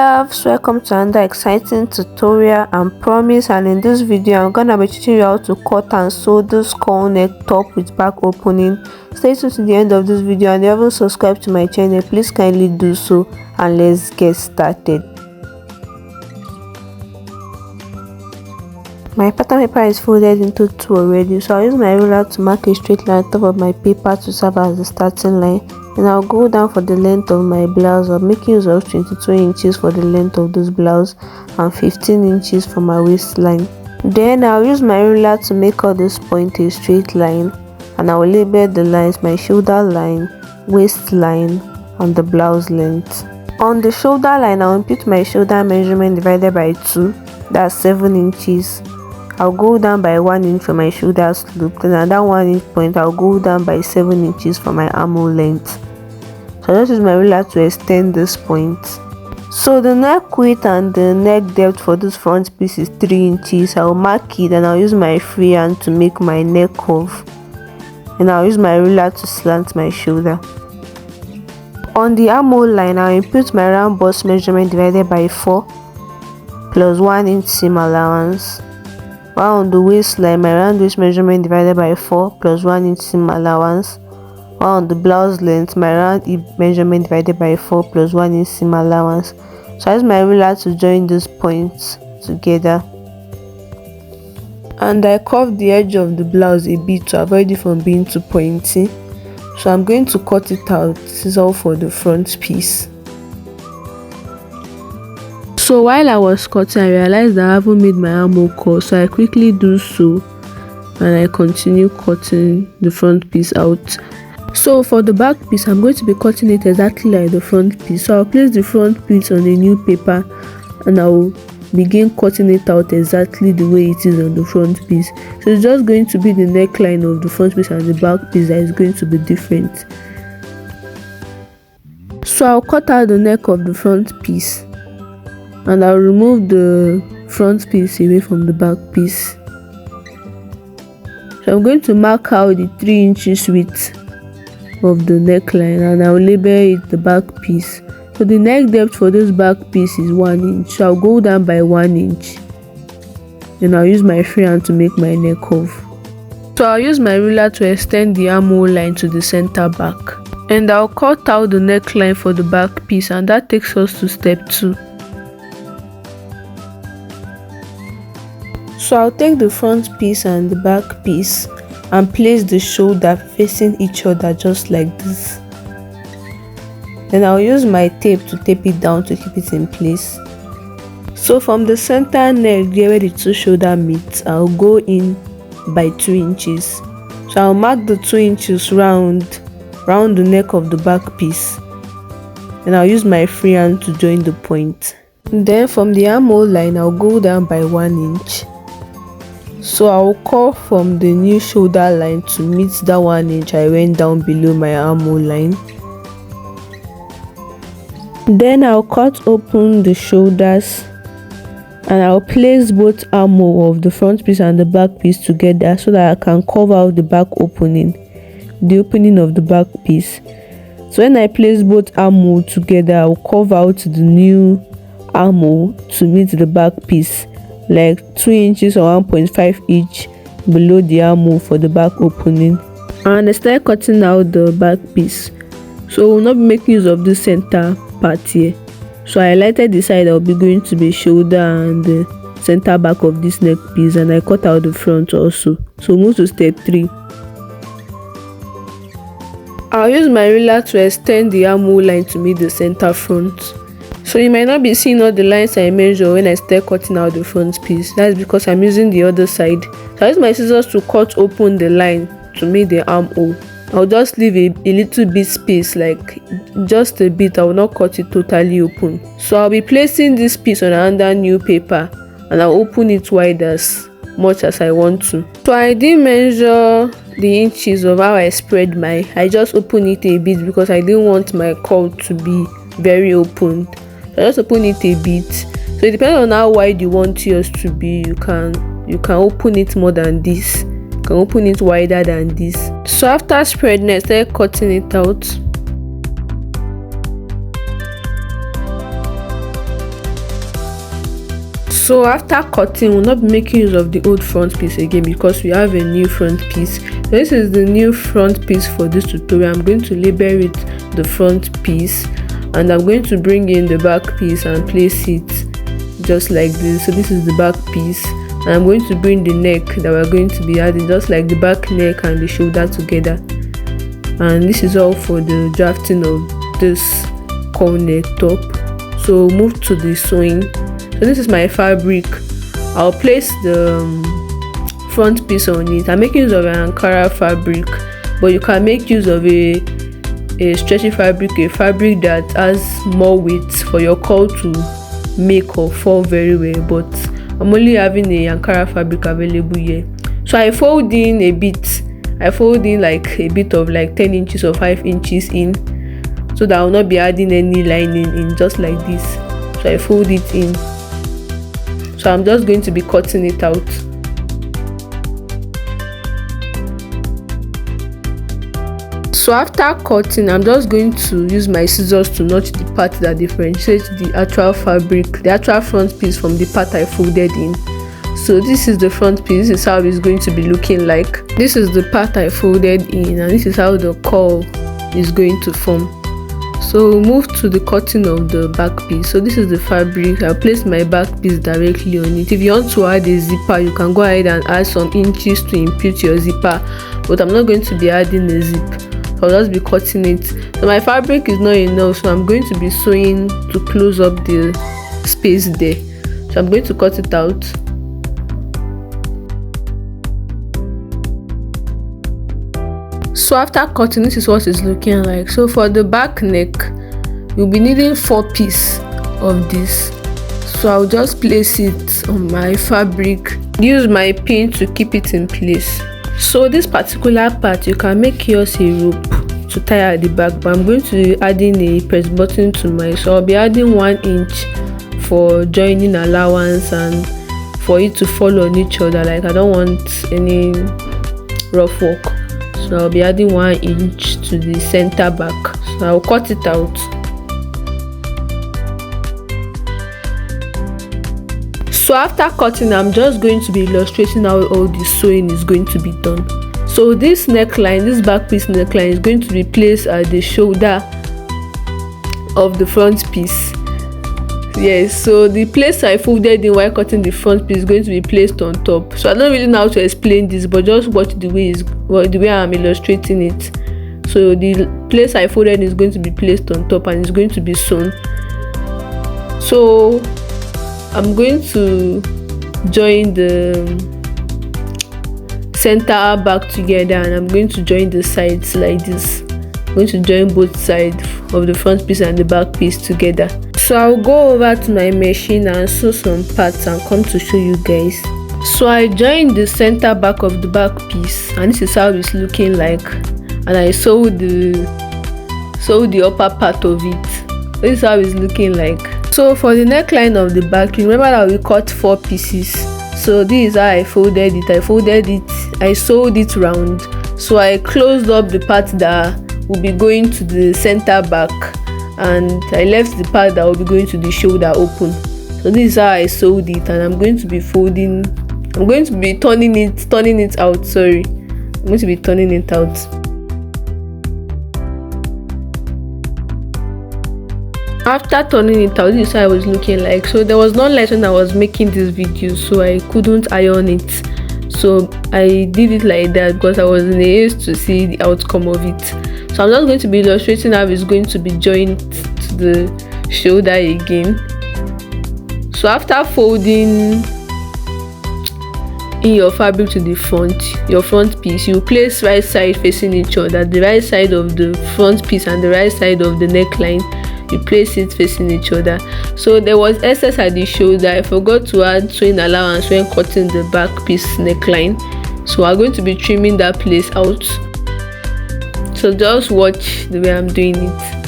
loves, welcome to another exciting tutorial and promise. And in this video I'm gonna be teaching you how to cut and sew this cowl neck top with back opening. Stay tuned to the end of this video, and if you haven't subscribed to my channel, please kindly do so, and let's get started. My pattern paper is folded into two already, so I'll use my ruler to mark a straight line on top of my paper to serve as the starting line. And I'll go down for the length of my blouse. I'm making use of 22 inches for the length of this blouse and 15 inches for my waistline. Then I'll use my ruler to make all this point a straight line, and I will label the lines: my shoulder line, waistline, and the blouse length. On the shoulder line, I'll input my shoulder measurement divided by 2, that's 7 inches. I'll go down by 1 inch for my shoulder slope, then another 1 inch point I'll go down by 7 inches for my armhole length. So I'll just use my ruler to extend this point. So the neck width and the neck depth for this front piece is 3 inches. I'll mark it, and I'll use my free hand to make my neck curve, and I'll use my ruler to slant my shoulder. On the armhole line, I'll input my round bust measurement divided by 4 plus 1 inch seam allowance. While on the waistline, my round waist measurement divided by 4 plus 1 inch seam allowance. While on the blouse length, my round hip measurement divided by 4 plus 1 inch seam allowance. So I use my ruler to join these points together, and I curve the edge of the blouse a bit to avoid it from being too pointy. So I'm going to cut it out. This is all for the front piece. So while I was cutting, I realized that I haven't made my armhole cut, so I quickly do so, and I continue cutting the front piece out. So for the back piece, I'm going to be cutting it exactly like the front piece. So I'll place the front piece on a new paper, and I will begin cutting it out exactly the way it is on the front piece. So it's just going to be the neckline of the front piece and the back piece that is going to be different. So I'll cut out the neck of the front piece, and I'll remove the front piece away from the back piece. So I'm going to mark out the 3 inches width of the neckline, and I'll label it the back piece. So the neck depth for this back piece is 1 inch. So I'll go down by 1 inch, and I'll use my free hand to make my neck curve. So I'll use my ruler to extend the armhole line to the center back, and I'll cut out the neckline for the back piece, and that takes us to step 2. So I'll take the front piece and the back piece and place the shoulder facing each other just like this. Then I'll use my tape to tape it down to keep it in place. So from the center neck where the two shoulder meet, I'll go in by 2 inches. So I'll mark the 2 inches round the neck of the back piece, and I'll use my free hand to join the point. Then from the armhole line, I'll go down by 1 inch. So I'll curve from the new shoulder line to meet that 1 inch I went down below my armhole line. Then I'll cut open the shoulders, and I'll place both armhole of the front piece and the back piece together so that I can cover out the back opening, the opening of the back piece. So when I place both armhole together, I'll curve out the new armhole to meet the back piece, like 2 inches or 1.5 each below the armhole for the back opening. And I started cutting out the back piece, so we'll not be making use of the center part here. So I highlighted the side that will be going to be shoulder and the center back of this neck piece, and I cut out the front also. So move to step 3. I'll use my ruler to extend the armhole line to meet the center front. So you might not be seeing all the lines I measure when I start cutting out the front piece. That's because I'm using the other side. So I use my scissors to cut open the line to make the armhole. I'll just leave a little bit space, like just a bit. I will not cut it totally open. So I'll be placing this piece on another new paper, and I'll open it wide as much as I want to. So I didn't measure the inches of how I spread I just opened it a bit because I didn't want my cowl to be very open. So I just open it a bit. So it depends on how wide you want yours to be. You can open it more than this. You can open it wider than this. So after spreading, I started cutting it out. So after cutting, we'll not be making use of the old front piece again because we have a new front piece. So this is the new front piece for this tutorial. I'm going to label it the front piece, and I'm going to bring in the back piece and place it just like this. So this is the back piece, and I'm going to bring the neck that we're going to be adding just like the back neck and the shoulder together. And this is all for the drafting of this cowl neck top. So move to the sewing. So this is my fabric. I'll place the front piece on it. I'm making use of an Ankara fabric, but you can make use of a stretchy fabric, a fabric that has more weight for your cowl to make or fall very well. But I'm only having a Ankara fabric available here. So I fold in a bit. I fold in like a bit of like 10 inches or 5 inches in, so that I will not be adding any lining in, just like this. So I fold it in. So I'm just going to be cutting it out. So after cutting, I'm just going to use my scissors to notch the part that differentiates the actual fabric, the actual front piece from the part I folded in. So this is the front piece. This is how it's going to be looking like. This is the part I folded in, and this is how the cowl is going to form. So move to the cutting of the back piece. So this is the fabric. I'll place my back piece directly on it. If you want to add a zipper, you can go ahead and add some inches to impute your zipper, but I'm not going to be adding a zip. So I'll just be cutting it. So my fabric is not enough, so I'm going to be sewing to close up the space there. So I'm going to cut it out. So after cutting, this is what it's looking like. So for the back neck, you'll be needing 4 pieces of this. So I'll just place it on my fabric, use my pin to keep it in place. So this particular part, you can make yours a rope to tie at the back, but I'm going to be adding a press button to mine. So I'll be adding 1 inch for joining allowance and for it to fall on each other. Like, I don't want any rough work. So I'll be adding 1 inch to the center back. So I'll cut it out. So after cutting, I'm just going to be illustrating how all the sewing is going to be done. So this neckline, this back piece neckline, is going to be placed at the shoulder of the front piece. Yes, so the place I folded in while cutting the front piece is going to be placed on top. So I don't really know how to explain this, but just watch the way I'm illustrating it. So the place I folded in is going to be placed on top and it's going to be sewn. So I'm going to join the center back together, and I'm going to join the sides like this. I'm going to join both sides of the front piece and the back piece together. So I'll go over to my machine and sew some parts and come to show you guys. So I joined the center back of the back piece, and this is how it's looking like. And I sewed the upper part of it. This is how it's looking like. So for the neckline of the back, remember that we cut 4 pieces. So this is how I folded it. I sewed it round. So I closed up the part that will be going to the center back, and I left the part that will be going to the shoulder open. So this is how I sewed it, and I'm going to be turning it out. Sorry, I'm going to be turning it out. After turning it out, this is how I was looking like. So there was no light when I was making this video, so I couldn't iron it. So I did it like that because I was in a haste to see the outcome of it. So I'm just going to be illustrating how it's going to be joined to the shoulder again. So after folding in your fabric to the front, your front piece, you place right side facing each other. The right side of the front piece and the right side of the neckline, you place it facing each other. So there was excess at the shoulder. I forgot to add sewing allowance when cutting the back piece neckline, so I'm going to be trimming that place out. So just watch the way I'm doing it.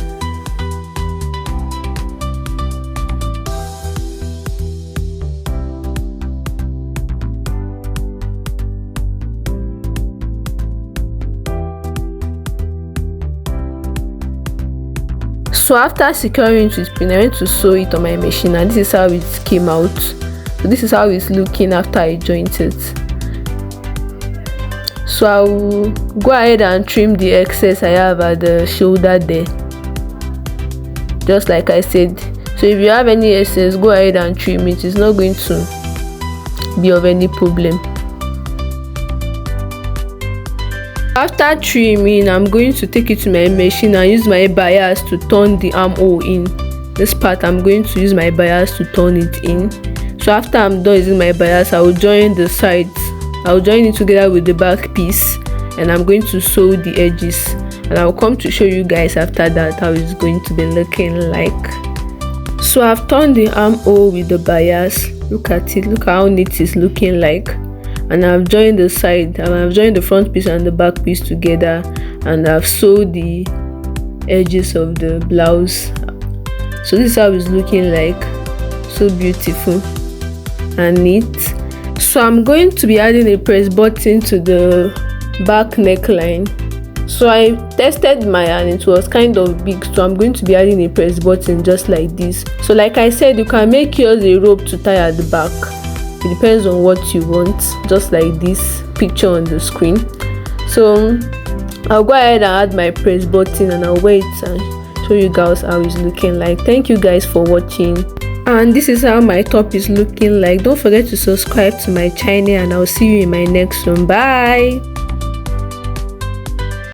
So after securing it with pin, I went to sew it on my machine, and this is how it came out. So this is how it's looking after I joined it. So I will go ahead and trim the excess I have at the shoulder there, just like I said. So if you have any excess, go ahead and trim it. It's not going to be of any problem. After trimming, I'm going to take it to my machine and use my bias to turn the armhole in. This part, I'm going to use my bias to turn it in. So after I'm done using my bias, I will join the sides. I will join it together with the back piece, and I'm going to sew the edges, and I will come to show you guys after that how it's going to be looking like. So I've turned the armhole with the bias. Look at it, look how neat it's looking like. And I've joined the side, and I've joined the front piece and the back piece together, and I've sewed the edges of the blouse. So this is how it's looking like. So beautiful and neat. So I'm going to be adding a press button to the back neckline. So I tested mine and it was kind of big, so I'm going to be adding a press button just like this. So like I said, you can make yours a rope to tie at the back. It depends on what you want, just like this picture on the screen. So I'll go ahead and add my press button, and I'll wear it and show you guys how it's looking like. Thank you guys for watching, and this is how my top is looking like. Don't forget to subscribe to my channel, and I'll see you in my next one. Bye.